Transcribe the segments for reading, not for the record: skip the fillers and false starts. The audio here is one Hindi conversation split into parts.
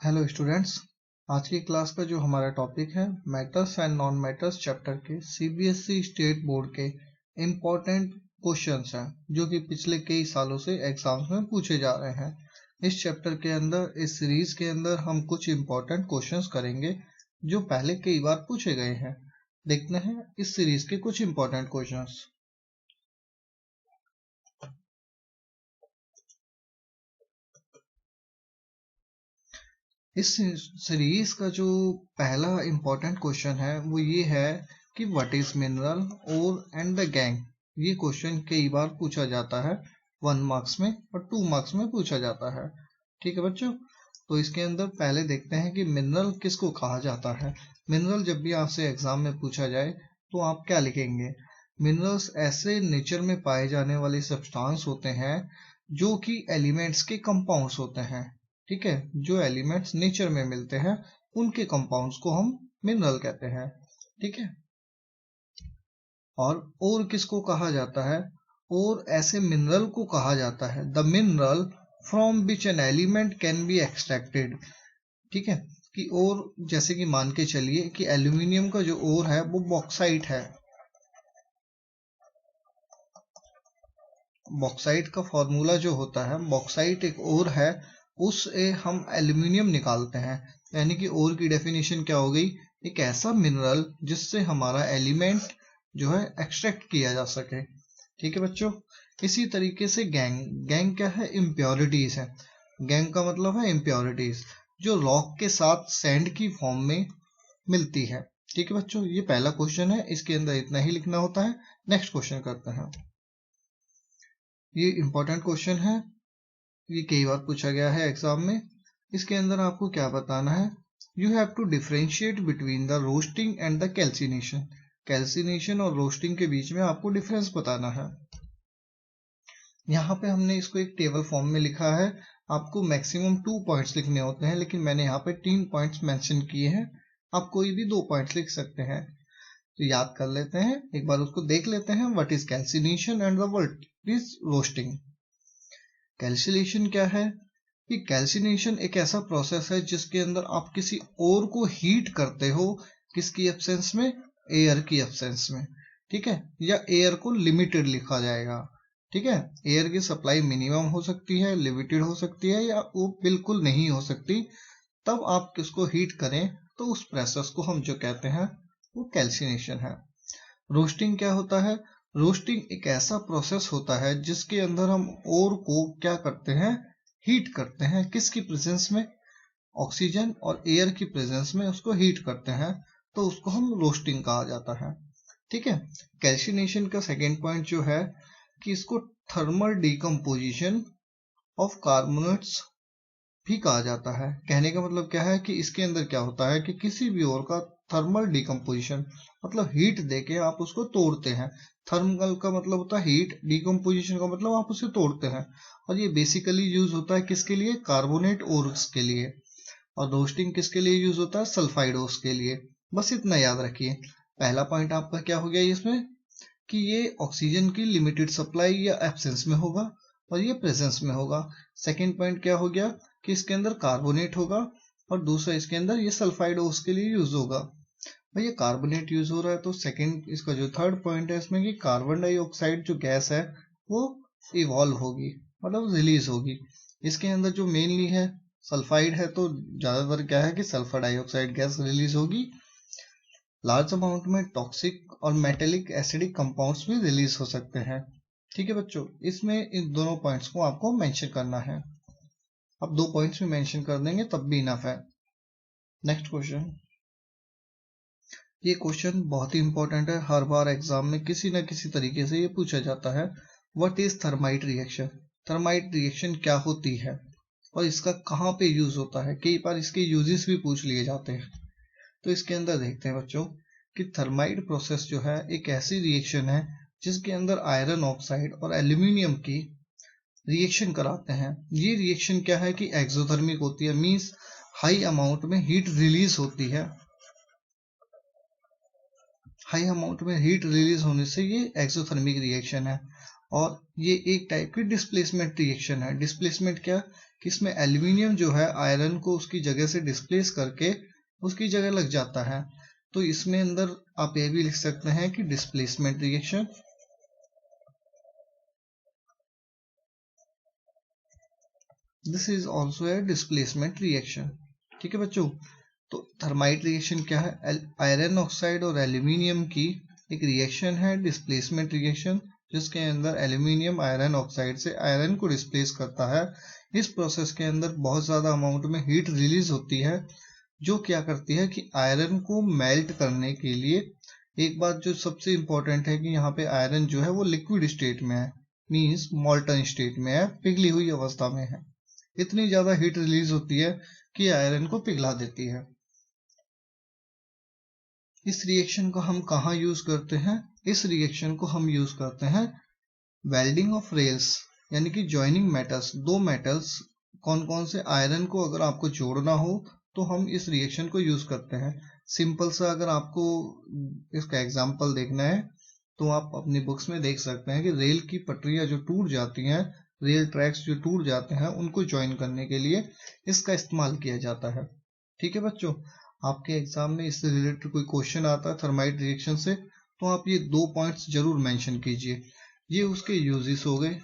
हेलो स्टूडेंट्स, आज की क्लास का जो हमारा टॉपिक है matters and non metals chapter के सीबीएसई स्टेट बोर्ड के इम्पोर्टेंट क्वेश्चंस हैं जो कि पिछले कई सालों से एग्जाम्स में पूछे जा रहे हैं। इस चैप्टर के अंदर, इस सीरीज के अंदर हम कुछ इम्पोर्टेंट क्वेश्चंस करेंगे जो पहले कई बार पूछे गए हैं। देखते हैं इस सीरीज के कुछ इम्पोर्टेंट क्वेश्चंस। इस सीरीज का जो पहला इम्पोर्टेंट क्वेश्चन है वो ये है कि व्हाट इज मिनरल और एंड द गैंग। ये क्वेश्चन कई बार पूछा जाता है, 1 मार्क्स में और 2 मार्क्स में पूछा जाता है। ठीक है बच्चों, तो इसके अंदर पहले देखते हैं कि मिनरल किसको कहा जाता है। मिनरल जब भी आपसे एग्जाम में पूछा जाए तो आप क्या लिखेंगे। मिनरल्स ऐसे नेचर में पाए जाने वाले सब्सटेंस होते हैं जो कि एलिमेंट्स के कंपाउंड्स होते हैं। ठीक है, जो एलिमेंट्स नेचर में मिलते हैं उनके कंपाउंड्स को हम मिनरल कहते हैं। ठीक है, और किसको कहा जाता है, और ऐसे मिनरल को कहा जाता है the mineral from which an element can be extracted. ठीक है, कि और जैसे कि मान के चलिए कि एल्यूमिनियम का जो ओर है वो बॉक्साइट है। बॉक्साइट का फॉर्मूला जो होता है, बॉक्साइट एक ओर है, उससे हम एल्यूमिनियम निकालते हैं। यानी कि ओर की डेफिनेशन क्या हो गई, एक ऐसा मिनरल जिससे हमारा एलिमेंट जो है एक्सट्रैक्ट किया जा सके। ठीक है बच्चों, इसी तरीके से गैंग, गैंग क्या है, इम्प्योरिटीज है। गैंग का मतलब है इम्प्योरिटीज जो रॉक के साथ सैंड की फॉर्म में मिलती है। ठीक है बच्चों, ये पहला क्वेश्चन है, इसके अंदर इतना ही लिखना होता है। नेक्स्ट क्वेश्चन करते हैं। ये इंपॉर्टेंट क्वेश्चन है, ये कई बार पूछा गया है एग्जाम में। इसके अंदर आपको क्या बताना है, you have to differentiate between the roasting and the calcination. Calcination और रोस्टिंग के बीच में आपको डिफरेंस बताना है। यहाँ पे हमने इसको एक टेबल फॉर्म में लिखा है। आपको मैक्सिमम 2 पॉइंट्स लिखने होते हैं, लेकिन मैंने यहाँ पे 3 पॉइंट्स मेंशन किए हैं। आप कोई भी 2 पॉइंट्स लिख सकते हैं। तो याद कर लेते हैं, एक बार उसको देख लेते हैं। What is calcination and what is roasting. Calcination क्या है कि कैल्सिनेशन एक ऐसा प्रोसेस है जिसके अंदर आप किसी और को हीट करते हो, किसकी एब्सेंस में, एयर की एब्सेंस में। ठीक है, या एयर को लिमिटेड लिखा जाएगा। ठीक है, एयर की सप्लाई मिनिमम हो सकती है, लिमिटेड हो सकती है, या वो बिल्कुल नहीं हो सकती। तब आप किसको हीट करें तो उस प्रोसेस को हम जो कहते हैं वो कैल्सिनेशन है। रोस्टिंग क्या होता है, रोस्टिंग एक ऐसा प्रोसेस होता है जिसके अंदर हम ओर को क्या करते हैं, हीट करते हैं। किसकी प्रेजेंस में, ऑक्सीजन और एयर की प्रेजेंस में उसको हीट करते हैं, तो उसको हम रोस्टिंग कहा जाता है। ठीक है, कैल्सिनेशन का सेकेंड पॉइंट जो है कि इसको थर्मल डिकम्पोजिशन ऑफ कार्बोनेट्स भी कहा जाता है। कहने का मतलब क्या है कि इसके अंदर क्या होता है कि किसी भी ओर का थर्मल डिकम्पोजिशन मतलब हीट देके आप उसको तोड़ते हैं। थर्मल का मतलब होता है हीट, डिकम्पोजिशन का मतलब आप उसे तोड़ते हैं। और ये बेसिकली यूज होता है किसके लिए, कार्बोनेट ओर्स के लिए। और रोस्टिंग किसके लिए यूज होता है, सल्फाइड ओर्स के लिए। बस इतना याद रखिए। पहला पॉइंट आपका क्या हो गया इसमें कि ये ऑक्सीजन की लिमिटेड सप्लाई या एब्सेंस में होगा और ये प्रेजेंस में होगा। सेकेंड पॉइंट क्या हो गया कि इसके अंदर कार्बोनेट होगा, और दूसरा इसके अंदर ये सल्फाइड उसके लिए यूज होगा। भाई ये कार्बोनेट यूज हो रहा है, तो सेकेंड इसका जो थर्ड पॉइंट है इसमें कि कार्बन डाइऑक्साइड जो गैस है वो इवॉल्व होगी, मतलब रिलीज होगी। इसके अंदर जो मेनली है सल्फाइड है, तो ज्यादातर क्या है कि सल्फर डाइऑक्साइड गैस रिलीज होगी। लार्ज अमाउंट में टॉक्सिक और मेटेलिक एसिडिक कंपाउंड्स भी रिलीज हो सकते हैं। ठीक है बच्चों, इसमें इन दोनों पॉइंट्स को आपको मेंशन करना है। अब 2 पॉइंट्स में मेंशन कर देंगे तब भी इनफ है। Next question. ये क्वेश्चन बहुत ही इंपॉर्टेंट है, हर बार एग्जाम में किसी न किसी तरीके से ये पूछा जाता है। What is thermite reaction. Thermite reaction क्या होती है और इसका कहाँ पे यूज होता है। कई बार इसके यूजेस भी पूछ लिए जाते हैं। तो इसके अंदर देखते हैं बच्चों कि थर्माइट प्रोसेस जो है एक ऐसी रिएक्शन है जिसके अंदर आयरन ऑक्साइड और एल्यूमिनियम की रिएक्शन कराते हैं। ये रिएक्शन क्या है कि एक्सोथर्मिक होती है, मींस हाई अमाउंट में हीट रिलीज होती है। हाई अमाउंट में हीट रिलीज होने से ये एक्सोथर्मिक रिएक्शन है। और ये एक टाइप की डिस्प्लेसमेंट रिएक्शन है। डिस्प्लेसमेंट क्या कि इसमें एल्यूमिनियम जो है आयरन को उसकी जगह से डिस्प्लेस करके उसकी जगह लग जाता है। तो इसमें अंदर आप ये भी लिख सकते हैं कि displacement reaction, this is also a displacement reaction. ठीक है बच्चों, तो थर्माइट रिएक्शन क्या है? आयरन ऑक्साइड और एल्यूमिनियम की एक रिएक्शन है, डिस्प्लेसमेंट रिएक्शन, जिसके अंदर एल्यूमिनियम आयरन ऑक्साइड से आयरन को डिस्प्लेस करता है। इस प्रोसेस के अंदर बहुत ज़्यादा अमाउंट में हीट रिलीज होती है, जो क्या करती है कि आयरन को मेल्ट करने के लिए, एक बात जो सबसे इंपॉर्टेंट है कि यहाँ पे आयरन जो है वो लिक्विड स्टेट में है, मीन्स मॉल्टन स्टेट में है, पिघली हुई अवस्था में है। इतनी ज़्यादा हीट रिलीज होती है कि आयरन को पिघला देती है। इस रिएक्शन को हम कहाँ यूज करते हैं? इस रिएक्शन को हम यूज करते हैं वेल्डिंग ऑफ रेल्स, यानी कि जॉइनिंग मेटल्स। दो मेटल्स कौन कौन से? आयरन को अगर आपको जोड़ना हो तो हम इस रिएक्शन को यूज करते हैं। सिंपल सा अगर आपको इसका एग्जांपल देखना है तो आप अपनी बुक्स में देख सकते हैं कि रेल की पटरियां जो टूट जाती हैं, रेल ट्रैक्स जो टूट जाते हैं, उनको ज्वाइन करने के लिए इसका इस्तेमाल किया जाता है। ठीक है बच्चों, आपके एग्जाम में इससे रिलेटेड कोई क्वेश्चन आता है थर्माइट रिएक्शन से, तो आप ये 2 पॉइंट्स जरूर मेंशन कीजिए। ये उसके यूजेस हो गए।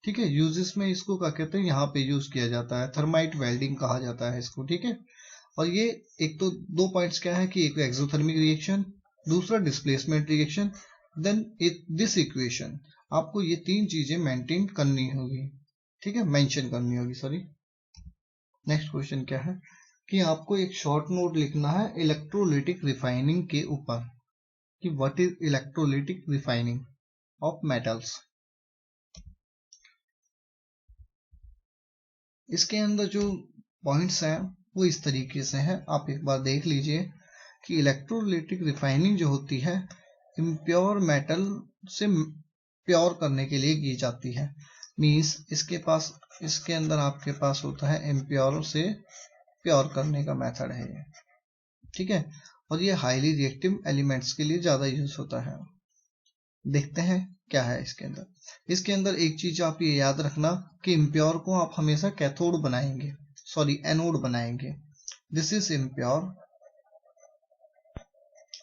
ठीक है, यूजेस में इसको क्या कहते हैं, यहाँ पे यूज किया जाता है, थर्माइट वेल्डिंग कहा जाता है इसको। ठीक है, और ये एक तो 2 पॉइंट्स क्या है कि एक एक्सोथर्मिक रिएक्शन, दूसरा displacement reaction, then this equation. आपको ये 3 चीजें मेंटेन करनी होगी। ठीक है, मेंशन करनी होगी, सॉरी। नेक्स्ट क्वेश्चन क्या है कि आपको एक शॉर्ट नोट लिखना है इलेक्ट्रोलिटिक रिफाइनिंग के ऊपर, कि what is electrolytic refining of metals. इसके अंदर जो पॉइंट्स हैं वो इस तरीके से हैं, आप एक बार देख लीजिए कि इलेक्ट्रोलिटिक रिफाइनिंग जो होती है इम्प्योर मेटल से प्योर करने के लिए की जाती है। मींस इसके अंदर आपके पास होता है इम्प्योर से प्योर करने का मेथड है ये। ठीक है, और ये हाईली रिएक्टिव एलिमेंट्स के लिए ज्यादा यूज होता है। देखते हैं क्या है इसके अंदर। इसके अंदर एक चीज आप ये याद रखना कि इम्प्योर को आप हमेशा कैथोड बनाएंगे, सॉरी एनोड बनाएंगे। दिस इज इम्प्योर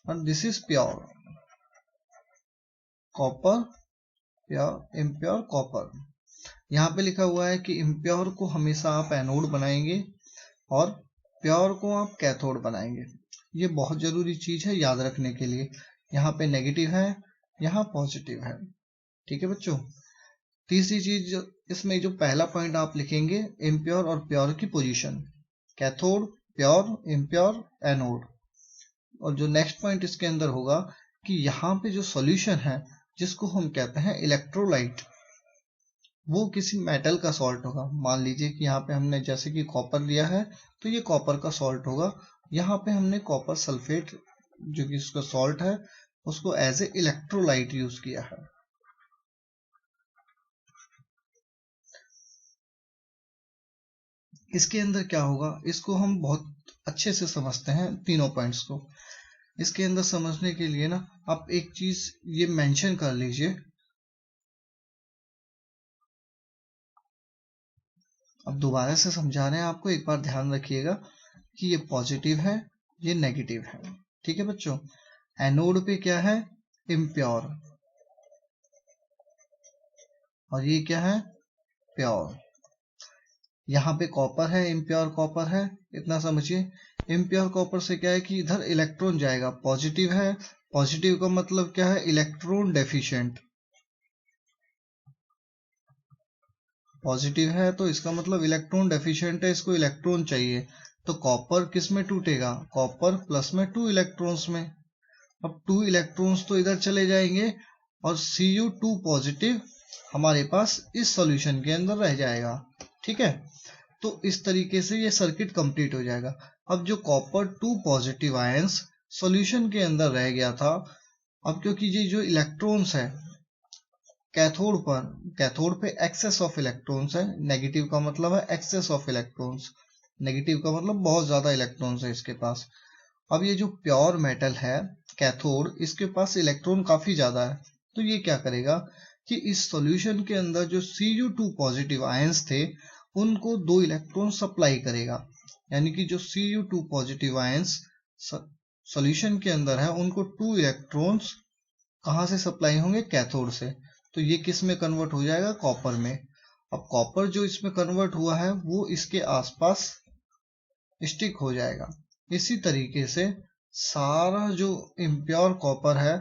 और दिस इज प्योर। कॉपर या इम्प्योर कॉपर, यहाँ पे लिखा हुआ है कि इम्प्योर को हमेशा आप एनोड बनाएंगे और प्योर को आप कैथोड बनाएंगे। ये बहुत जरूरी चीज है याद रखने के लिए। यहाँ पे नेगेटिव है, यहाँ पॉजिटिव है। ठीक है बच्चों, तीसरी चीज इसमें जो पहला पॉइंट आप लिखेंगे इम्प्योर और प्योर की position, cathode pure, impure anode. और जो नेक्स्ट पॉइंट इसके अंदर होगा कि यहाँ पे जो सॉल्यूशन है जिसको हम कहते हैं इलेक्ट्रोलाइट, वो किसी मेटल का सॉल्ट होगा। मान लीजिए कि यहाँ पे हमने जैसे कि कॉपर लिया है तो ये कॉपर का सॉल्ट होगा। यहाँ पे हमने कॉपर सल्फेट जो कि इसका सॉल्ट है उसको एज ए इलेक्ट्रोलाइट यूज किया है। इसके अंदर क्या होगा, इसको हम बहुत अच्छे से समझते हैं तीनों पॉइंट्स को। इसके अंदर समझने के लिए ना आप एक चीज ये मेंशन कर लीजिए। अब दोबारा से समझा रहे हैं आपको, एक बार ध्यान रखिएगा कि ये पॉजिटिव है, ये नेगेटिव है। ठीक है बच्चों, एनोड पे क्या है, इम्प्योर, और ये क्या है, प्योर। यहाँ पे कॉपर है, इम्प्योर कॉपर है, इतना समझिए। इम्प्योर कॉपर से क्या है कि इधर इलेक्ट्रॉन जाएगा, पॉजिटिव है। पॉजिटिव का मतलब क्या है, इलेक्ट्रॉन डेफिशिएंट। पॉजिटिव है तो इसका मतलब इलेक्ट्रॉन डेफिशिएंट है, इसको इलेक्ट्रॉन चाहिए। तो कॉपर किस में टूटेगा, कॉपर प्लस में 2 इलेक्ट्रॉन्स में। अब 2 इलेक्ट्रॉन्स तो इधर चले जाएंगे और Cu2 पॉजिटिव हमारे पास इस सॉल्यूशन के अंदर रह जाएगा। ठीक है, तो इस तरीके से ये सर्किट कंप्लीट हो जाएगा। अब जो कॉपर 2 पॉजिटिव आयंस सॉल्यूशन के अंदर रह गया था, अब क्योंकि ये जो इलेक्ट्रॉन्स है कैथोड पे एक्सेस ऑफ इलेक्ट्रॉन्स है, नेगेटिव का मतलब है एक्सेस ऑफ इलेक्ट्रॉन्स, नेगेटिव का मतलब बहुत ज्यादा इलेक्ट्रॉन्स है इसके पास। अब ये जो प्योर मेटल है कैथोड, इसके पास इलेक्ट्रॉन काफी ज्यादा है, तो ये क्या करेगा कि इस सॉल्यूशन के अंदर जो Cu2 पॉजिटिव आयंस थे उनको 2 इलेक्ट्रॉन सप्लाई करेगा, यानी कि जो Cu2 पॉजिटिव आयंस सॉल्यूशन के अंदर है उनको 2 इलेक्ट्रॉन्स कहाँ से सप्लाई होंगे, कैथोड से। तो ये किस में कन्वर्ट हो जाएगा, कॉपर में। अब कॉपर जो इसमें कन्वर्ट हुआ है वो इसके आसपास स्टिक हो जाएगा। इसी तरीके से सारा जो इम्प्योर कॉपर है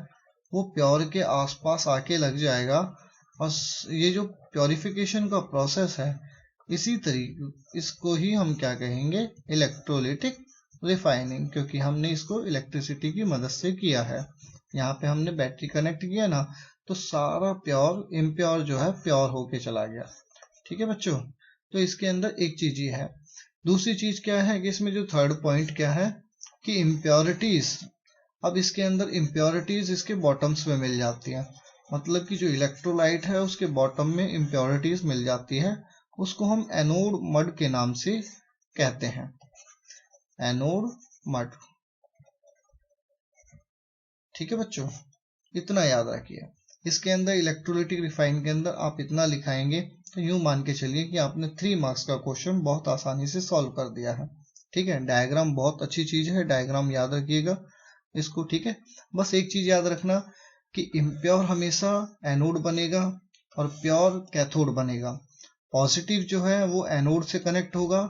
वो प्योर के आसपास आके लग जाएगा, और ये जो प्योरिफिकेशन का प्रोसेस है इसी तरीके इसको ही हम क्या कहेंगे, इलेक्ट्रोलिटिक रिफाइनिंग, क्योंकि हमने इसको इलेक्ट्रिसिटी की मदद से किया है। यहाँ पे हमने बैटरी कनेक्ट किया ना, तो सारा प्योर इम्प्योर जो है प्योर होके चला गया। ठीक है बच्चों, तो इसके अंदर एक चीज ये है। दूसरी चीज क्या है कि इसमें जो थर्ड पॉइंट क्या है कि इम्प्योरिटीज, अब इसके अंदर इम्प्योरिटीज इसके बॉटम्स में मिल जाती है, मतलब कि जो इलेक्ट्रोलाइट है उसके बॉटम में इम्प्योरिटीज मिल जाती है, उसको हम एनोड मड के नाम से कहते हैं, एनोड मड। ठीक है बच्चों, इतना याद रखिए। इसके अंदर इलेक्ट्रोलिटिक रिफाइन के अंदर आप इतना लिखाएंगे तो यूं मान के चलिए कि आपने 3 मार्क्स का क्वेश्चन बहुत आसानी से सॉल्व कर दिया है। ठीक है, डायग्राम बहुत अच्छी चीज है, डायग्राम याद रखिएगा इसको। ठीक है, बस एक चीज याद रखना कि इम्प्योर हमेशा एनोड बनेगा और प्योर कैथोड बनेगा। पॉजिटिव जो है वो एनोड से कनेक्ट होगा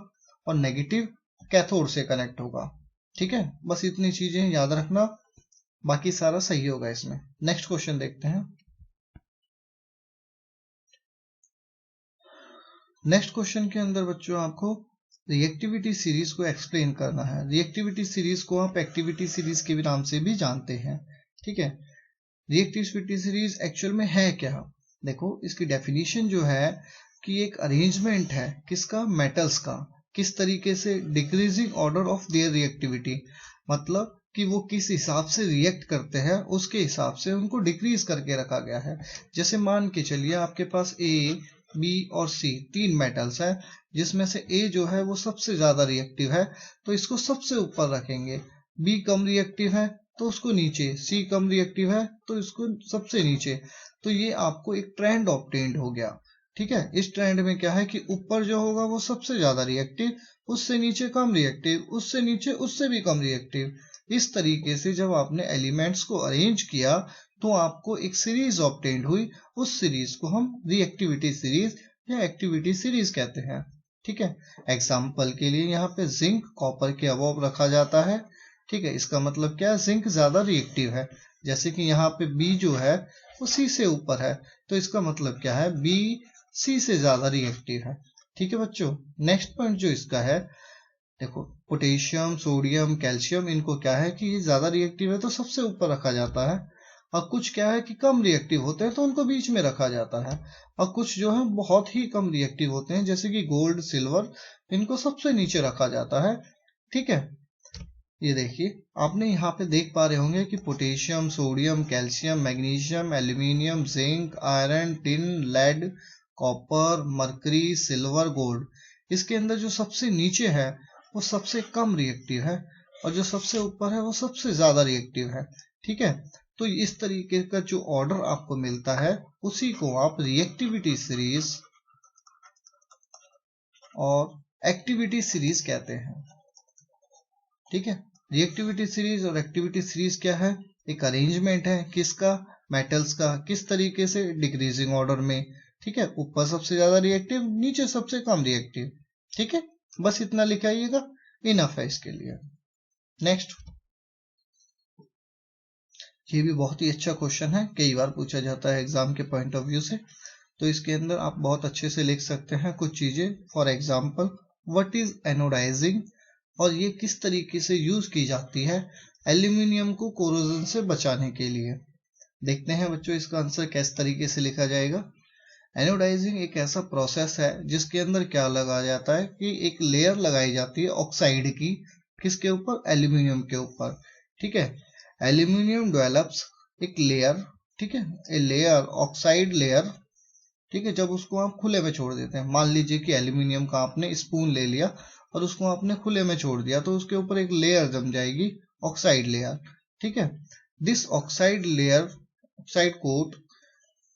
और नेगेटिव कैथोड से कनेक्ट होगा। ठीक है, बस इतनी चीजें याद रखना, बाकी सारा सही होगा इसमें। नेक्स्ट क्वेश्चन देखते हैं। नेक्स्ट क्वेश्चन के अंदर बच्चों आपको रिएक्टिविटी सीरीज को एक्सप्लेन करना है। रिएक्टिविटी सीरीज को आप एक्टिविटी सीरीज के नाम से भी जानते हैं। ठीक है, रिएक्टिविटी सीरीज एक्चुअल में है क्या, देखो इसकी डेफिनेशन जो है कि एक अरेंजमेंट है किसका, मेटल्स का, किस तरीके से decreasing order of their reactivity, मतलब कि वो किस हिसाब से रिएक्ट करते हैं उसके हिसाब से उनको डिक्रीज करके रखा गया है। जैसे मान के चलिए आपके पास ए, बी और सी 3 मेटल्स है, जिसमें से ए जो है वो सबसे ज्यादा रिएक्टिव है तो इसको सबसे ऊपर रखेंगे, बी कम रिएक्टिव है तो उसको नीचे, सी कम रिएक्टिव है तो इसको सबसे नीचे। तो ये आपको एक ट्रेंड ऑब्टेन्ड हो गया। ठीक है, इस ट्रेंड में क्या है कि ऊपर जो होगा वो सबसे ज्यादा रिएक्टिव, उससे नीचे कम रिएक्टिव, उससे नीचे उससे भी कम रिएक्टिव। इस तरीके से जब आपने एलिमेंट्स को अरेंज किया तो आपको एक सीरीज ऑब्टेन्ड हुई, उस सीरीज को हम रिएक्टिविटी सीरीज या एक्टिविटी सीरीज कहते हैं। ठीक है, एग्जाम्पल के लिए यहाँ पे जिंक कॉपर के अबव रखा जाता है। ठीक है, इसका मतलब क्या है, जिंक ज्यादा रिएक्टिव है। जैसे कि यहाँ पे बी जो है वो सी से ऊपर है, तो इसका मतलब क्या है, बी सी से ज्यादा रिएक्टिव है। ठीक है बच्चों, नेक्स्ट पॉइंट जो इसका है, देखो पोटेशियम, सोडियम, कैल्शियम, इनको क्या है कि ये ज्यादा रिएक्टिव है तो सबसे ऊपर रखा जाता है, और कुछ क्या है कि कम रिएक्टिव होते हैं तो उनको बीच में रखा जाता है, और कुछ जो है बहुत ही कम रिएक्टिव होते हैं जैसे कि गोल्ड, सिल्वर, इनको सबसे नीचे रखा जाता है। ठीक है, ये देखिए आपने यहाँ पे देख पा रहे होंगे कि potassium, sodium, calcium, magnesium, aluminium, zinc, iron, tin, lead, copper, mercury, silver, gold, इसके अंदर जो सबसे नीचे है वो सबसे कम रिएक्टिव है और जो सबसे ऊपर है वो सबसे ज्यादा रिएक्टिव है। ठीक है, तो इस तरीके का जो ऑर्डर आपको मिलता है उसी को आप रिएक्टिविटी सीरीज और एक्टिविटी सीरीज कहते हैं। ठीक है, रिएक्टिविटी सीरीज और एक्टिविटी सीरीज क्या है, एक अरेंजमेंट है किसका, मेटल्स का, किस तरीके से, डिक्रीजिंग ऑर्डर में। ठीक है, ऊपर सबसे ज्यादा रिएक्टिव, नीचे सबसे कम रिएक्टिव। ठीक है, बस इतना लिखाइएगा, इनफ है इसके लिए। नेक्स्ट, ये भी बहुत ही अच्छा क्वेश्चन है, कई बार पूछा जाता है एग्जाम के पॉइंट ऑफ व्यू से, तो इसके अंदर आप बहुत अच्छे से लिख सकते हैं कुछ चीजें। For example, what is anodising, और ये किस तरीके से यूज की जाती है एल्यूमिनियम को कोरोजन से बचाने के लिए। देखते हैं बच्चों इसका आंसर किस तरीके से लिखा जाएगा। एनोडाइजिंग एक ऐसा प्रोसेस है जिसके अंदर क्या लगाया जाता है कि एक लेयर लगाई जाती है ऑक्साइड की, किसके ऊपर, एल्यूमिनियम के ऊपर। ठीक है, एल्यूमिनियम डेवलप्स एक लेयर, ठीक है, ए लेयर, ऑक्साइड लेयर। ठीक है, जब उसको आप खुले में छोड़ देते हैं, मान लीजिए कि एल्यूमिनियम का आपने स्पून ले लिया और उसको आपने खुले में छोड़ दिया तो उसके ऊपर एक लेयर जम जाएगी, ऑक्साइड लेयर। ठीक है, this oxide layer, oxide coat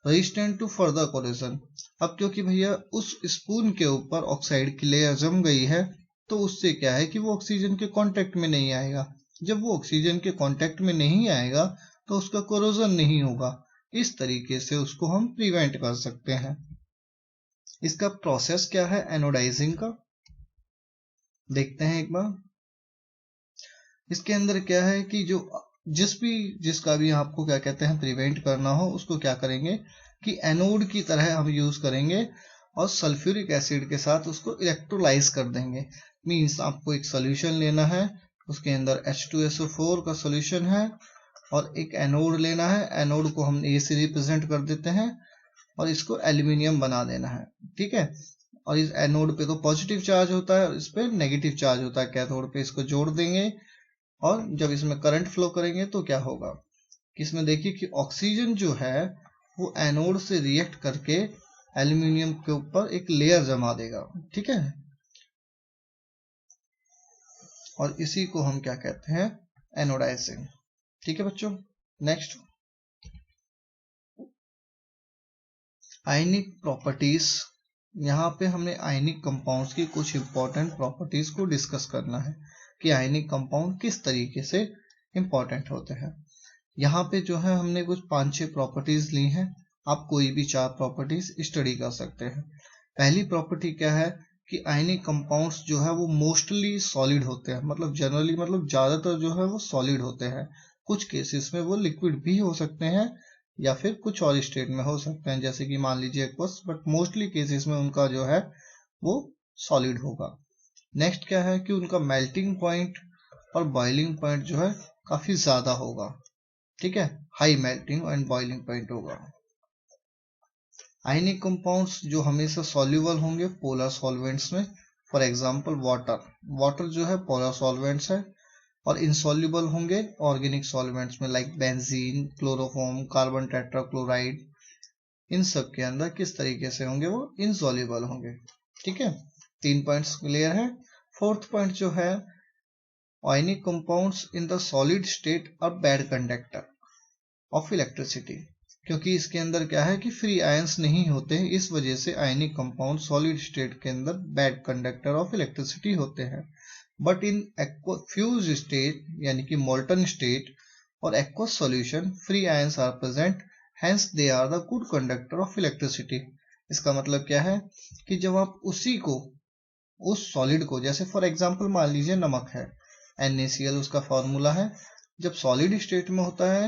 resistant to further corrosion. अब क्योंकि भैया उस स्पून के ऊपर ऑक्साइड की लेयर जम गई है, तो उससे क्या है कि वो ऑक्सीजन के कांटेक्ट में नहीं आएगा। जब वो ऑक्सीजन के कांटेक्ट में नहीं आएगा तो उसका कोरोजन नहीं होगा। इस तरीके से उसको हम प्रिवेंट कर सकते हैं। इसका प्रोसेस क्या है एनोडाइजिंग का, देखते हैं एक बार। इसके अंदर क्या है कि जो जिसका भी आपको क्या कहते हैं प्रिवेंट करना हो, उसको क्या करेंगे कि एनोड की तरह हम यूज करेंगे और सल्फ्यूरिक एसिड के साथ उसको इलेक्ट्रोलाइज कर देंगे। मींस आपको एक सॉल्यूशन लेना है, उसके अंदर H2SO4 का सॉल्यूशन है और एक एनोड लेना है। एनोड को हम A से रिप्रेजेंट कर देते हैं और इसको एल्यूमिनियम बना देना है, ठीक है। और इस एनोड पे तो पॉजिटिव चार्ज होता है और इस पे नेगेटिव चार्ज होता है कैथोड पे। इसको जोड़ देंगे और जब इसमें करंट फ्लो करेंगे तो क्या होगा कि इसमें देखिए कि ऑक्सीजन जो है वो एनोड से रिएक्ट करके एल्यूमिनियम के ऊपर एक लेयर जमा देगा, ठीक है। और इसी को हम क्या कहते हैं एनोडाइजिंग, ठीक है बच्चों। नेक्स्ट, आयनिक प्रॉपर्टीज। यहाँ पे हमने आयनिक कंपाउंड्स की कुछ इंपॉर्टेंट प्रॉपर्टीज को डिस्कस करना है कि आयनिक कंपाउंड किस तरीके से इंपॉर्टेंट होते हैं। यहाँ पे जो है हमने कुछ 5-6 प्रॉपर्टीज ली हैं। आप कोई भी 4 प्रॉपर्टीज स्टडी कर सकते हैं। पहली प्रॉपर्टी क्या है कि आयनिक कंपाउंड्स जो है वो मोस्टली सॉलिड होते हैं, मतलब जनरली मतलब ज्यादातर जो है वो सॉलिड होते हैं। कुछ केसेस में वो लिक्विड भी हो सकते हैं या फिर कुछ और स्टेट में हो सकते हैं, जैसे कि मान लीजिए एक्वस, बट मोस्टली केसेस में उनका जो है वो सॉलिड होगा। नेक्स्ट क्या है कि उनका मेल्टिंग पॉइंट और बॉइलिंग पॉइंट जो है काफी ज्यादा होगा, ठीक है। High melting and boiling point होगा। आयनिक कंपाउंड्स जो हमेशा सॉल्युबल होंगे पोलर सॉल्वेंट्स में, फॉर एग्जांपल वाटर जो है पोलर सॉल्वेंट्स है, और इनसॉल्युबल होंगे ऑर्गेनिक सॉल्वेंट्स में like benzene, chloroform, carbon tetrachloride. इन सब के अंदर किस तरीके से होंगे वो इनसॉल्युबल होंगे, ठीक है। 3 पॉइंट्स क्लियर है। फोर्थ पॉइंट जो है ionic compounds in the solid state are bad conductor of electricity, क्योंकि इसके अंदर क्या है कि फ्री आयंस नहीं होते हैं, इस वजह से आयनिक कंपाउंड सॉलिड स्टेट के अंदर बैड कंडक्टर ऑफ इलेक्ट्रिसिटी होते हैं। बट इन फ्यूज स्टेट यानी कि मोल्टन स्टेट और aqueous solution free ions are present, hence they are the good conductor of electricity. इसका मतलब क्या है कि जब आप उस सॉलिड को, जैसे फॉर एग्जांपल मान लीजिए नमक है, NaCl उसका फॉर्मूला है। जब सॉलिड स्टेट में होता है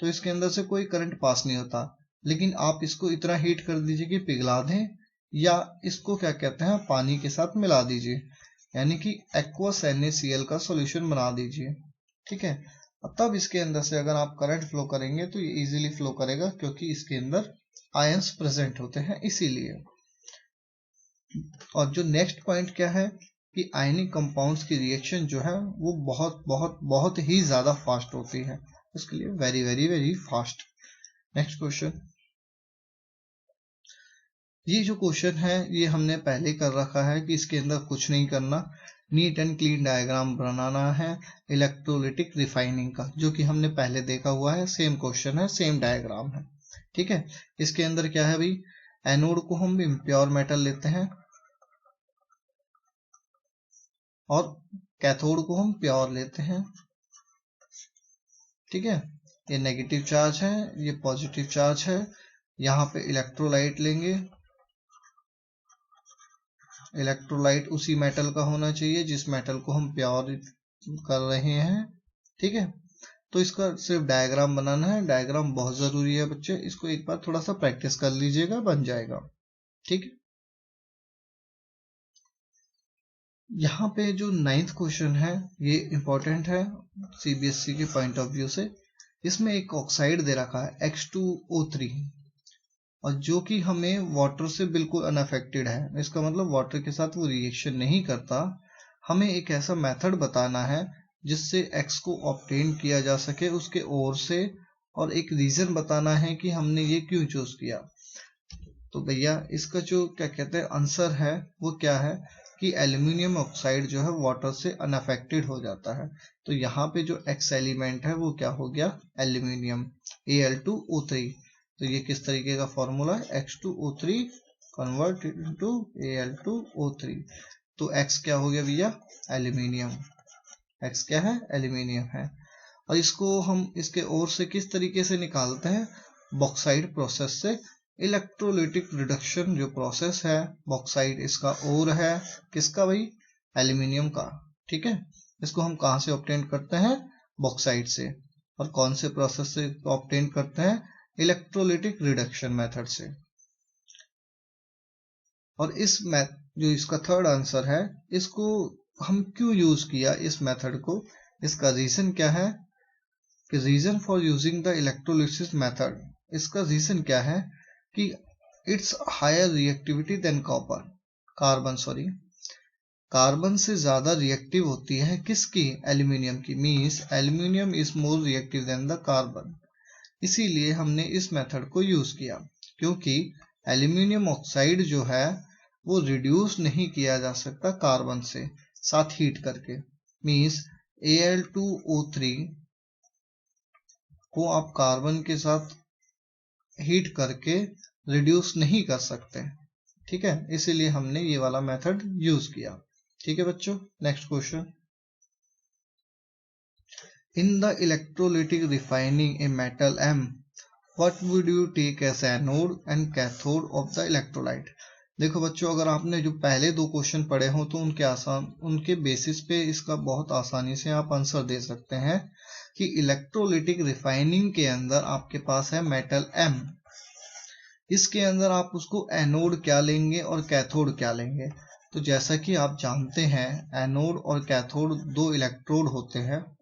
तो इसके अंदर से कोई करंट पास नहीं होता, लेकिन आप इसको इतना हीट कर दीजिए कि पिघला दें, या इसको क्या कहते हैं पानी के साथ मिला दीजिए, यानी कि एक्वस NaCl का सॉल्यूशन बना दीजिए, ठीक है। तब इसके अंदर से अगर आप करंट फ्लो करेंगे तो ये इजीली फ्लो करेगा, क्योंकि इसके अंदर आयंस प्रेजेंट होते हैं इसीलिए। और जो नेक्स्ट पॉइंट क्या है कि आयनिक कंपाउंड्स की रिएक्शन जो है वो बहुत बहुत बहुत ही ज्यादा फास्ट होती है, उसके लिए very very very fast. Next question, ये जो क्वेश्चन है ये हमने पहले कर रखा है कि इसके अंदर कुछ नहीं करना, नीट एंड क्लीन डायग्राम बनाना है इलेक्ट्रोलिटिक रिफाइनिंग का, जो कि हमने पहले देखा हुआ है। सेम क्वेश्चन है, सेम डायग्राम है, ठीक है। इसके अंदर क्या है भाई, एनोड को हम इम्प्योर मेटल लेते हैं और कैथोड को हम प्योर लेते हैं, ठीक है। ये नेगेटिव चार्ज है, ये पॉजिटिव चार्ज है। यहाँ पे इलेक्ट्रोलाइट लेंगे, इलेक्ट्रोलाइट उसी मेटल का होना चाहिए जिस मेटल को हम प्योर कर रहे हैं, ठीक है। तो इसका सिर्फ डायग्राम बनाना है, डायग्राम बहुत जरूरी है बच्चे, इसको एक बार थोड़ा सा प्रैक्टिस कर लीजिएगा, बन जाएगा, ठीक है। यहाँ पे जो 9th क्वेश्चन है ये इंपॉर्टेंट है CBSE के पॉइंट ऑफ व्यू से। इसमें एक ऑक्साइड दे रखा है H2O3, और जो कि हमें वाटर से बिल्कुल अनअफेक्टेड है, इसका मतलब वाटर के साथ वो रिएक्शन नहीं करता। हमें एक ऐसा मेथड बताना है जिससे X को ऑब्टेन किया जा सके उसके ओर से, और एक रीजन बताना है कि हमने ये क्यों चूज किया। तो भैया इसका जो क्या कहते हैं आंसर है वो क्या है कि एल्यूमिनियम ऑक्साइड जो है वाटर से अनअफेक्टेड हो जाता है। तो यहाँ पे जो X एलिमेंट है वो क्या हो गया एल्यूमिनियम Al2O3, तो ये किस तरीके का फॉर्मूला है, H2O3 कन्वर्ट इनटू Al2O3। तो X क्या हो गया भैया, एल्यूमिनियम। X क्या है, एल्यूमिनियम है। और इसको हम इसके ओर से किस तरीके से निकालते हैं, बॉक्साइड प्रोसेस से। इलेक्ट्रोलिटिक रिडक्शन जो प्रोसेस है, बॉक्साइड इसका ओर है, किसका भाई, एल्यूमिनियम का। ठीक है, इसको हम कहां से ऑब्टेन करते हैं, बॉक्साइड से। और कौन से प्रोसेस से ऑब्टेन करते हैं, इलेक्ट्रोलिटिक रिडक्शन मेथड से। और जो इसका थर्ड आंसर है, इसको हम क्यों यूज किया इस मेथड को, इसका रीजन क्या है, कि reason for using the electrolysis method, इसका रीजन क्या है कि it's higher reactivity than carbon से ज्यादा रिएक्टिव होती है किसकी, एल्यूमिनियम की। Means aluminium is more reactive than the carbon. इसीलिए हमने इस मेथड को यूज किया, क्योंकि एल्यूमिनियम ऑक्साइड जो है वो रिड्यूस नहीं किया जा सकता कार्बन से साथ हीट करके। मींस Al2O3 को आप कार्बन के साथ हीट करके रिड्यूस नहीं कर सकते। ठीक है, इसीलिए हमने ये वाला मेथड यूज किया। ठीक है बच्चों, next question. In the electrolytic refining a metal M, what would you take as anode and cathode of the electrolyte. देखो बच्चों, अगर आपने जो पहले दो क्वेश्चन पढ़े हो तो उनके बेसिस पे इसका बहुत आसानी से आप आंसर दे सकते हैं कि इलेक्ट्रोलिटिक रिफाइनिंग के अंदर आपके पास है मेटल M, इसके अंदर आप उसको एनोड क्या लेंगे और कैथोड क्या लेंगे। तो जैसा कि आप जानते हैं, एनोड और कैथोड दो इलेक्ट्रोड होते हैं।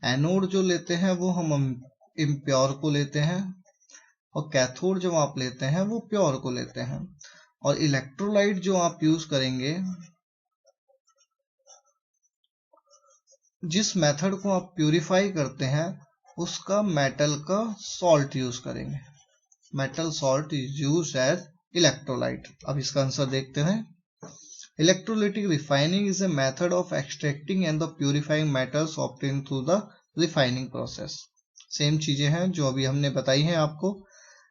एनोड जो लेते हैं वो हम इम्प्योर को लेते हैं, और कैथोड जो आप लेते हैं वो प्योर को लेते हैं। और इलेक्ट्रोलाइट जो आप यूज करेंगे, जिस मेथड को आप प्यूरिफाई करते हैं, उसका मेटल का सॉल्ट यूज करेंगे। Metal salt is used as electrolyte. अब इसका आंसर देखते हैं। Electrolytic refining is a method of extracting and the purifying metals obtain through the refining process. Same चीजें हैं जो अभी हमने बताई हैं आपको,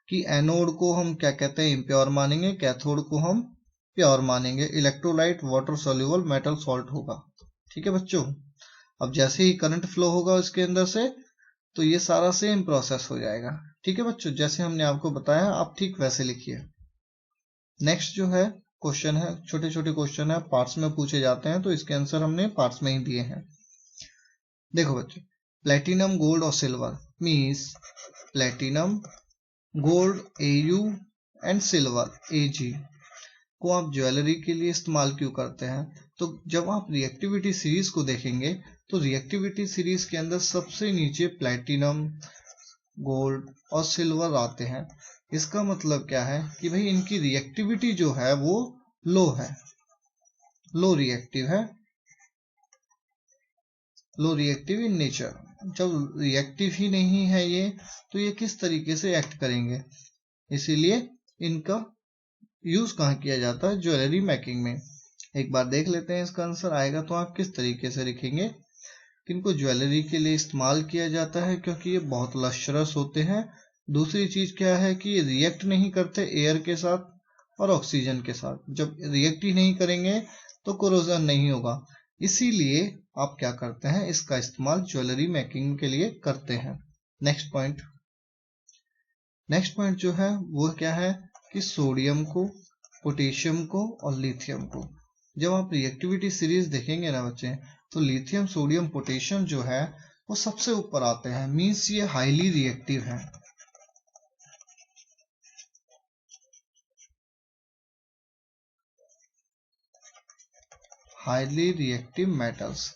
कि एनोड को हम क्या कहते हैं, इम्प्योर मानेंगे, कैथोड को हम प्योर मानेंगे। Electrolyte water soluble metal salt होगा। ठीक है बच्चों, अब जैसे ही करंट फ्लो होगा इसके अंदर से, तो ये सारा सेम प्रोसेस हो जाएगा। ठीक है बच्चों, जैसे हमने आपको बताया आप ठीक वैसे लिखिए। नेक्स्ट जो है क्वेश्चन है, छोटे छोटे क्वेश्चन है, पार्ट्स में पूछे जाते हैं, तो इसके आंसर हमने पार्ट्स में ही दिए हैं। देखो बच्चों, प्लेटिनम, गोल्ड और silver means platinum, gold Au and silver Ag को आप ज्वेलरी के लिए इस्तेमाल क्यों करते हैं। तो जब आप रिएक्टिविटी सीरीज को देखेंगे, तो रिएक्टिविटी सीरीज के अंदर सबसे नीचे प्लेटिनम, गोल्ड और सिल्वर आते हैं। इसका मतलब क्या है कि भाई इनकी रिएक्टिविटी जो है वो लो है, लो रिएक्टिव है, लो रिएक्टिव इन नेचर। जब रिएक्टिव ही नहीं है ये, तो ये किस तरीके से एक्ट करेंगे। इसीलिए इनका यूज कहाँ किया जाता है, ज्वेलरी मेकिंग में। एक बार देख लेते हैं इसका आंसर आएगा तो आप किस तरीके से लिखेंगे। इनको ज्वेलरी के लिए इस्तेमाल किया जाता है क्योंकि ये बहुत लश्रस होते हैं। दूसरी चीज क्या है कि ये रिएक्ट नहीं करते एयर के साथ और ऑक्सीजन के साथ। जब रिएक्ट ही नहीं करेंगे तो कोरोजन नहीं होगा। इसीलिए आप क्या करते हैं, इसका इस्तेमाल ज्वेलरी मेकिंग के लिए करते हैं। नेक्स्ट पॉइंट जो है वो क्या है कि सोडियम को, पोटेशियम को और लिथियम को जब आप रिएक्टिविटी सीरीज देखेंगे ना बच्चे, तो लिथियम, सोडियम, पोटेशियम जो है वो सबसे ऊपर आते हैं। मींस ये हाईली रिएक्टिव है। Highly reactive metals.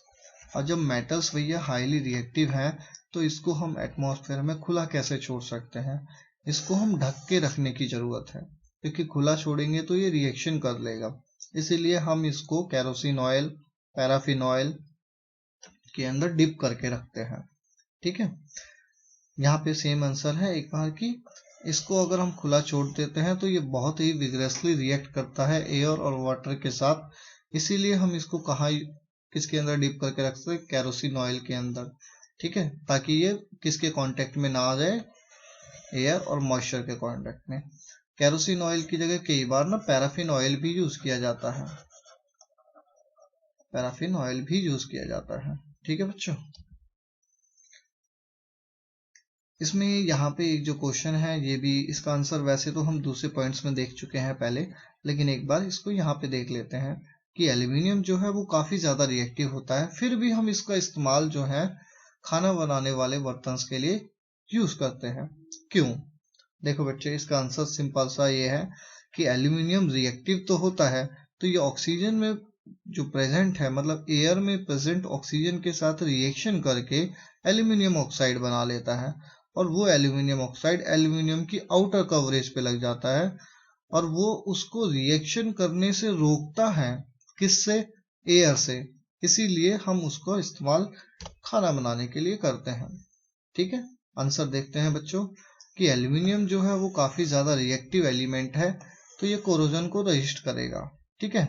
और जब मेटल्स भैया हाईली रिएक्टिव हैं, तो इसको हम एटमॉस्फेयर में खुला कैसे छोड़ सकते हैं। इसको हम ढक के रखने की जरूरत है, क्योंकि खुला छोड़ेंगे तो ये रिएक्शन कर लेगा। इसीलिए हम इसको केरोसिन ऑयल, पैराफिन ऑयल के अंदर डिप करके रखते हैं। ठीक है, यहाँ पे सेम आंसर है एक बार की। इसको अगर हम खुला छोड़ देते हैं तो ये बहुत ही विग्रेसली रिएक्ट करता है एयर और वाटर के साथ। इसीलिए हम इसको कहाँ, किसके अंदर डिप करके रख सकते हैं, केरोसिन ऑयल के अंदर। ठीक है, ताकि ये किसके कांटेक्ट में ना आ जाए, एयर और मॉइस्चर के कांटेक्ट में। केरोसिन ऑयल की जगह कई बार ना पैराफिन ऑयल भी यूज किया जाता है, पैराफिन ऑयल भी यूज किया जाता है। ठीक है बच्चों, इसमें यहाँ पे एक जो क्वेश्चन है ये भी, इसका आंसर वैसे तो हम दूसरे पॉइंट्स में देख चुके हैं पहले, लेकिन एक बार इसको यहाँ पे देख लेते हैं कि एल्यूमिनियम जो है वो काफी ज्यादा रिएक्टिव होता है, फिर भी हम इसका इस्तेमाल जो है खाना बनाने वाले बर्तन के लिए यूज करते हैं। क्यों? देखो बच्चे, इसका आंसर सिंपल सा ये है कि एल्यूमिनियम रिएक्टिव तो होता है, तो ये ऑक्सीजन में जो प्रेजेंट है, मतलब एयर में प्रेजेंट ऑक्सीजन के साथ रिएक्शन करके एल्यूमिनियम ऑक्साइड बना लेता है, और वो एल्यूमिनियम ऑक्साइड एल्यूमिनियम की आउटर कवरेज पे लग जाता है, और वो उसको रिएक्शन करने से रोकता है। किससे? एयर से। इसीलिए हम उसको इस्तेमाल खाना बनाने के लिए करते हैं। ठीक है, आंसर देखते हैं बच्चों कि एल्यूमिनियम जो है वो काफी ज्यादा रिएक्टिव एलिमेंट है, तो ये कोरोजन को रजिस्ट करेगा। ठीक है,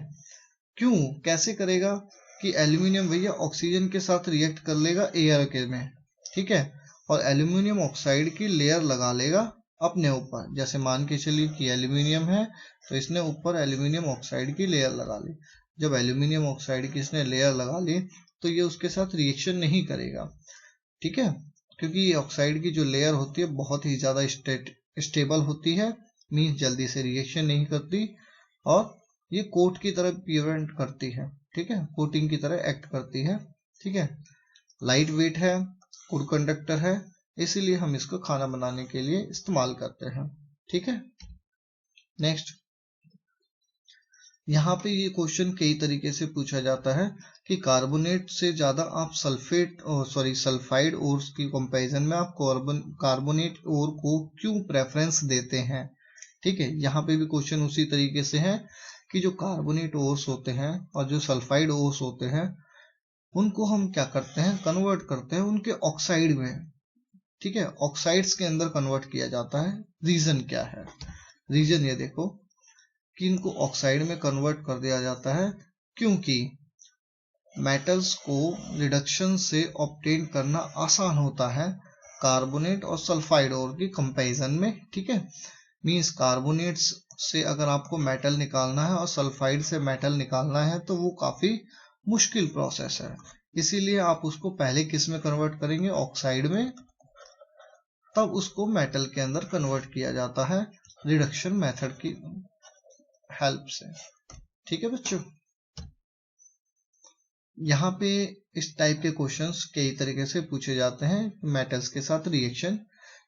क्यों, कैसे करेगा? कि एल्यूमिनियम भैया ऑक्सीजन के साथ रिएक्ट कर लेगा एयर के में, ठीक है, और एल्यूमिनियम ऑक्साइड की लेयर लगा लेगा अपने ऊपर। जैसे मान के चलिए कि एल्यूमिनियम है, तो इसने ऊपर एल्यूमिनियम ऑक्साइड की लेयर लगा ली। जब एल्यूमिनियम ऑक्साइड की इसने लेयर लगा ली तो ये उसके साथ रिएक्शन नहीं करेगा। ठीक है, क्योंकि ये ऑक्साइड की जो लेयर होती है बहुत ही ज्यादा स्टेबल होती है, मीन्स जल्दी से रिएक्शन नहीं करती, और ये कोट की तरह प्रिवेंट करती है। ठीक है, कोटिंग की तरह एक्ट करती है। ठीक है, लाइट वेट है, गुड कंडक्टर है, इसीलिए हम इसको खाना बनाने के लिए इस्तेमाल करते हैं। ठीक है, नेक्स्ट, यहाँ पे ये क्वेश्चन कई तरीके से पूछा जाता है कि कार्बोनेट से ज्यादा आप सल्फाइड ओर्स की कंपैरिजन में आप कार्बोनेट ओर को क्यों प्रेफरेंस देते हैं। ठीक है, यहाँ पे भी क्वेश्चन उसी तरीके से है कि जो कार्बोनेट ओर्स होते हैं और जो सल्फाइड ओर्स होते हैं उनको हम क्या करते हैं, कन्वर्ट करते हैं उनके ऑक्साइड में। ठीक है, ऑक्साइड्स के अंदर कन्वर्ट किया जाता है। रीजन क्या है? रीजन ये देखो कि इनको ऑक्साइड में कन्वर्ट कर दिया जाता है क्योंकि मेटल्स को रिडक्शन से ऑब्टेन करना आसान होता है कार्बोनेट और सल्फाइड ओर की कंपैरिजन में। ठीक है, मींस कार्बोनेट्स से अगर आपको मेटल निकालना है और सल्फाइड से मेटल निकालना है तो वो काफी मुश्किल प्रोसेस है, इसीलिए आप उसको पहले किस में कन्वर्ट करेंगे, ऑक्साइड में, तब उसको मेटल के अंदर कन्वर्ट किया जाता है रिडक्शन मेथड की हेल्प से। ठीक है बच्चों, यहाँ पे इस टाइप के क्वेश्चंस कई तरीके से पूछे जाते हैं। मेटल्स के साथ रिएक्शन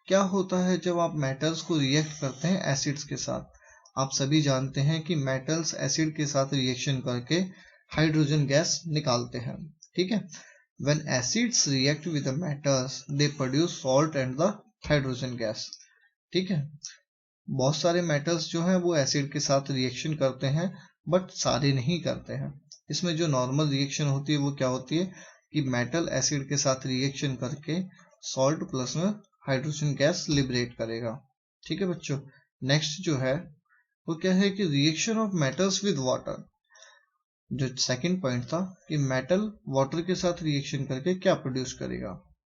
क्या होता है जब आप मेटल्स को रिएक्ट करते हैं एसिड्स के साथ। आप सभी जानते हैं कि मेटल्स एसिड के साथ रिएक्शन करके हाइड्रोजन गैस निकालते हैं। ठीक है, when acids react with the metals they produce salt and the hydrogen gas। ठीक है, बहुत सारे मेटल्स जो हैं वो एसिड के साथ रिएक्शन करते हैं, बट सारे नहीं करते हैं। इसमें जो नॉर्मल रिएक्शन होती है वो क्या होती है कि मेटल एसिड के साथ रिएक्शन करके सॉल्ट प्लस में हाइड्रोजन गैस लिबरेट करेगा। ठीक है बच्चों, नेक्स्ट जो है वो क्या है कि reaction of metals with water. जो सेकंड पॉइंट था कि मेटल वाटर के साथ रिएक्शन करके क्या प्रोड्यूस करेगा।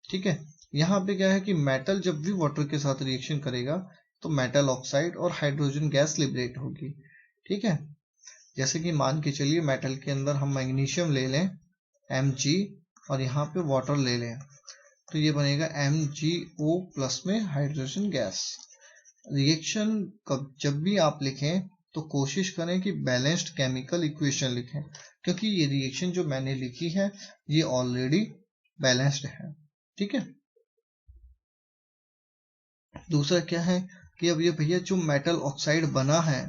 ठीक है, यहाँ पे क्या है कि मेटल जब भी वाटर के साथ रिएक्शन करेगा तो मेटल ऑक्साइड और हाइड्रोजन गैस लिबरेट होगी। ठीक है, जैसे कि मान के चलिए मेटल के अंदर हम मैग्नीशियम ले लें Mg और यहाँ पे वाटर ले लें, तो ये बनेगा MgO प्लस में हाइड्रोजन गैस। रिएक्शन जब भी आप लिखें तो कोशिश करें कि बैलेंस्ड केमिकल इक्वेशन लिखें, क्योंकि ये रिएक्शन जो मैंने लिखी है ये ऑलरेडी बैलेंस्ड है। ठीक है, दूसरा क्या है कि अब ये भैया जो मेटल ऑक्साइड बना है,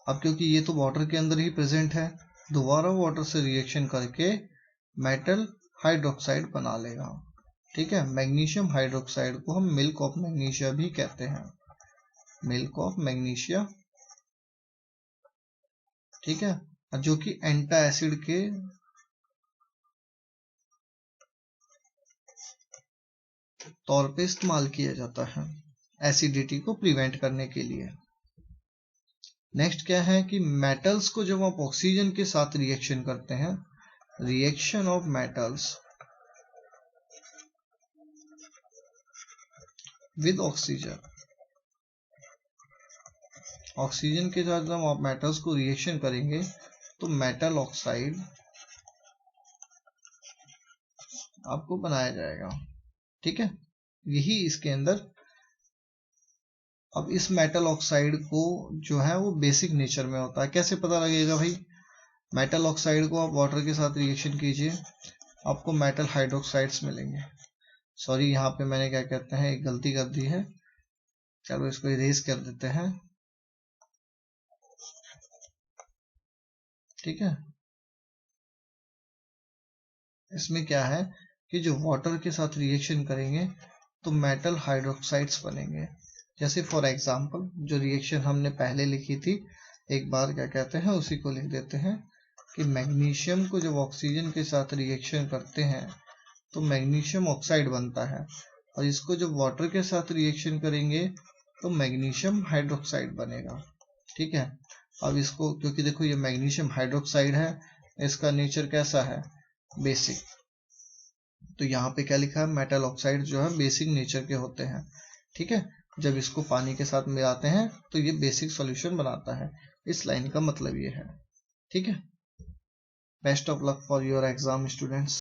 अब क्योंकि ये तो वाटर के अंदर ही प्रेजेंट है, दोबारा वाटर से रिएक्शन करके मेटल हाइड्रोक्साइड बना लेगा। ठीक है, मैग्नीशियम हाइड्रोक्साइड को हम मिल्क ऑफ मैग्नीशिया भी कहते हैं, मिल्क ऑफ मैग्नीशिया। ठीक है, जो कि एंटा एसिड के तौर पे इस्तेमाल किया जाता है एसिडिटी को प्रिवेंट करने के लिए। नेक्स्ट क्या है कि मेटल्स को जब आप ऑक्सीजन के साथ रिएक्शन करते हैं, reaction of metals with oxygen, oxygen के साथ जब आप मेटल्स को रिएक्शन करेंगे तो मेटल ऑक्साइड आपको बनाया जाएगा। ठीक है, यही इसके अंदर। अब इस मेटल ऑक्साइड को जो है वो बेसिक नेचर में होता है। कैसे पता लगेगा भाई? मेटल ऑक्साइड को आप वाटर के साथ रिएक्शन कीजिए, आपको मेटल हाइड्रोक्साइड्स मिलेंगे। सॉरी, यहाँ पे मैंने क्या कहते हैं एक गलती कर दी है, चलो इसको इरेज कर देते हैं। ठीक है, इसमें क्या है कि जो वाटर के साथ रिएक्शन करेंगे तो मेटल हाइड्रोक्साइड्स बनेंगे। जैसे फॉर एग्जांपल जो रिएक्शन हमने पहले लिखी थी, एक बार क्या कहते हैं उसी को लिख देते हैं कि मैग्नीशियम को जब ऑक्सीजन के साथ रिएक्शन करते हैं तो मैग्नीशियम ऑक्साइड बनता है, और इसको जब वाटर के साथ रिएक्शन करेंगे तो मैग्नीशियम हाइड्रोक्साइड बनेगा। ठीक है, अब इसको, क्योंकि देखो ये मैग्नीशियम हाइड्रोक्साइड है, इसका नेचर कैसा है? बेसिक। तो यहाँ पे क्या लिखा है? मेटल ऑक्साइड जो है बेसिक नेचर के होते हैं। ठीक है, जब इसको पानी के साथ मिलाते हैं तो ये बेसिक सॉल्यूशन बनाता है। इस लाइन का मतलब ये है। ठीक है, best of luck for your exam students.